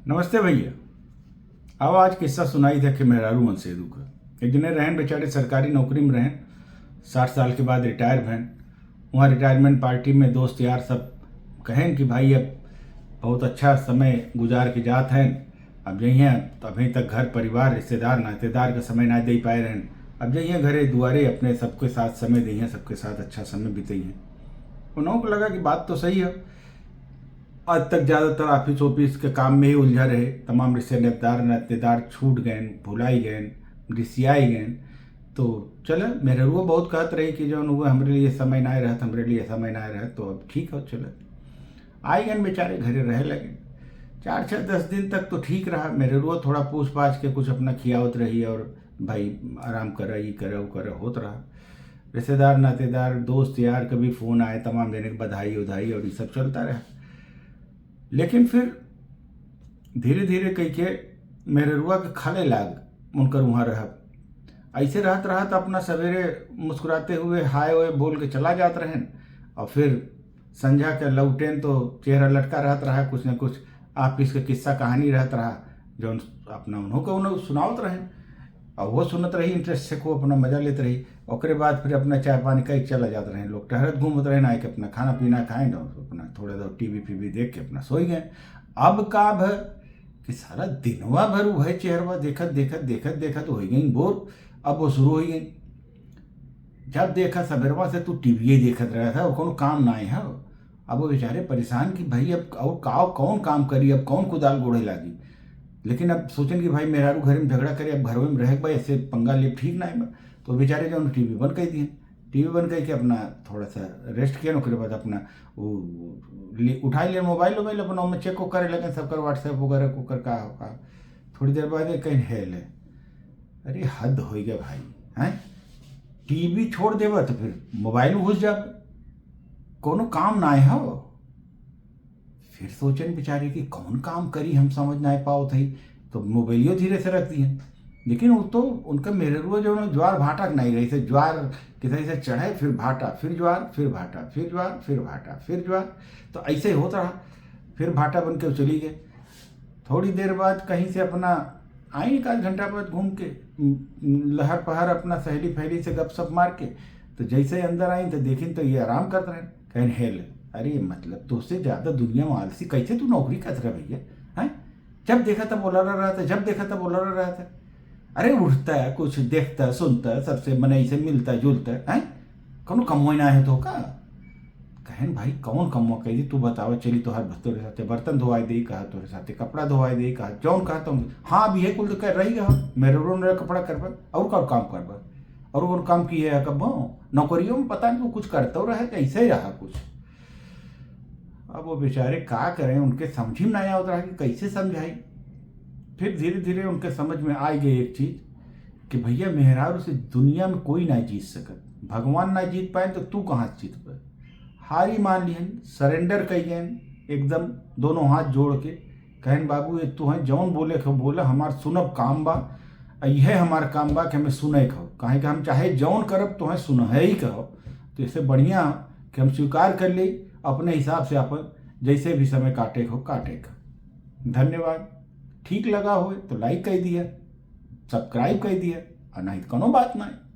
नमस्ते भैया। अब आज किस्सा सुनाई था कि मेहरारू मनसेदू का एक जने रहन बेचारे सरकारी नौकरी में रहन 60 साल के बाद रिटायर भैन। वहाँ रिटायरमेंट पार्टी में दोस्त यार सब कहें कि भाई अब बहुत अच्छा समय गुजार के जात हैं, अब जइए तो अभी तक घर परिवार रिश्तेदार नातेदार का समय ना दे पाए रहन, अब जइए घरे दुआरे अपने सबके साथ समय दिए, सबके साथ अच्छा समय बिताइए। उन्होंने को लगा कि बात तो सही है। आज तक ज़्यादातर ऑफिस ऑफिस के काम में ही उलझा रहे, तमाम रिश्तेदार नातेदार छूट गए, भुलाई गए, रिसियाई गए। तो चल मेरे रुआ बहुत कहत रही कि जौन हुआ हमरे लिए समय ना रहत, हमरे लिए समय ना रहत, तो अब ठीक हो चल आई गए बेचारे घरे रहे लगे। 4-6-10 दिन तक तो ठीक रहा। मेरे रुआ थोड़ा पूछ पाछ के कुछ अपना खियावत रही और भाई आराम कर ये करे वो करे होत रहा। रिश्तेदार नातेदार दोस्त यार कभी फ़ोन आए, तमाम देने की बधाई उधाई और ये सब चलता रहा। लेकिन फिर धीरे धीरे कह के मेरे रुआ के खाले लाग उनकर वहाँ रह ऐसे रहत रहत अपना सवेरे मुस्कुराते हुए हाय वाय बोल के चला जात रहें और फिर संझा के लौटेन तो चेहरा लटका रहत रहा, कुछ न कुछ ऑफिस के किस्सा कहानी रहत रहा जो अपना उन्होंने सुनावत रहें और वो सुनत रही इंटरेस्ट से को अपना मजा लेते रही। ओकरे बाद फिर अपना चाय पानी कई चला जाते रहे, लोग टहरत घूमत रहे ना के अपना खाना पीना खाएं और अपना थोड़ा देर टीवी फीवी देख के अपना सोई गए। अब का भ कि सारा दिनवा भर वह चेहरवा देखत देखत देखत देखत हो गई बोर। अब वो शुरू हो गई, जब देखा सबेरवा से तू टीवी देखत रहा था और कौन काम ना है। अब वो बेचारे परेशान कि भाई अब और कौन काम करी, अब कौन कुदाल गोड़े लागी। लेकिन अब सोचें कि भाई मेहरारू घर में झगड़ा करे, अब घर में रह भाई ऐसे पंगा ले ठीक ना है। तो बेचारे जो टीवी बंद कर दिए, टीवी बंद करके अपना थोड़ा सा रेस्ट किया। उसके बाद अपना वो उठा लिया मोबाइल अपना में चेक करे लगे सबका व्हाट्सएप वगैरह को कर का। थोड़ी देर बाद कहीं है ले, अरे हद हो गया भाई हैं। टीवी छोड़ देवा तो फिर मोबाइल में घुस जा, कोनो काम ना है हो। फिर सोचन बेचारे कि कौन काम करी, हम समझ ना पाओ थी तो मोबाइलियो धीरे से रख दिए। लेकिन वो तो उनका मेरे रुआ जो ज्वार भाटा नहीं रही से, ज्वार किसी से चढ़े फिर भाटा फिर ज्वार फिर भाटा फिर ज्वार फिर भाटा फिर ज्वार, तो ऐसे ही होता रहा। फिर भाटा बन के चली गए। थोड़ी देर बाद कहीं से अपना आई, एक आध घंटा बाद घूम के लहर पहर अपना सहेली फैली से गपशप मार के तो जैसे अंदर आई तो देखी तो ये आराम करते रहे। कहीं हेल, अरे मतलब तो उससे ज़्यादा दुनिया में आलसी कैसे तू नौकरी कर रहा भैया हैं। जब देखा तब बोला रहा था, जब देखा तब बोला रहा था। अरे उठता है कुछ देखता सुनता है सबसे मनई से मिलता जुलता है, कौन कमो ना है तो का कहन भाई कौन कमो कह दी तू बताओ। चली तो हर तोरे साथे बर्तन धोवाई दे कहा, तोरे साथे कपड़ा धोवाई दे कहा, जौन कहा तुम हाँ भी है कुल तो कर रही है मेरे रो कपड़ा करबा और का काम करबा और वो काम की है कब नौकरियों में पता नहीं वो कुछ करता रहे ऐसे ही रहा कुछ। अब वो बेचारे का करें, उनके समझ में नहीं आता रहा कि कैसे समझाई। फिर धीरे धीरे उनके समझ में आ गई एक चीज़ कि भैया मेहरारू से दुनिया में कोई ना जीत सकत, भगवान ना जीत पाए तो तू कहाँ से जीत पाए। हारी मान लिहन, सरेंडर कहिए एकदम दोनों हाथ जोड़ के कहन बाबू ये तू है जौन बोले खो बोला, हमार सुनब काम बा, यह हमार काम बा कि हमें सुने कहो, कहें कि हम चाहे जौन करब तो है सुन है ही कहो। तो इससे बढ़िया कि हम स्वीकार कर ले अपने हिसाब से अपन जैसे भी समय काटे को काटे का। धन्यवाद। ठीक लगा हो तो लाइक कर दिया, सब्सक्राइब कर दिया और नहीं तो कोनो बात नहीं।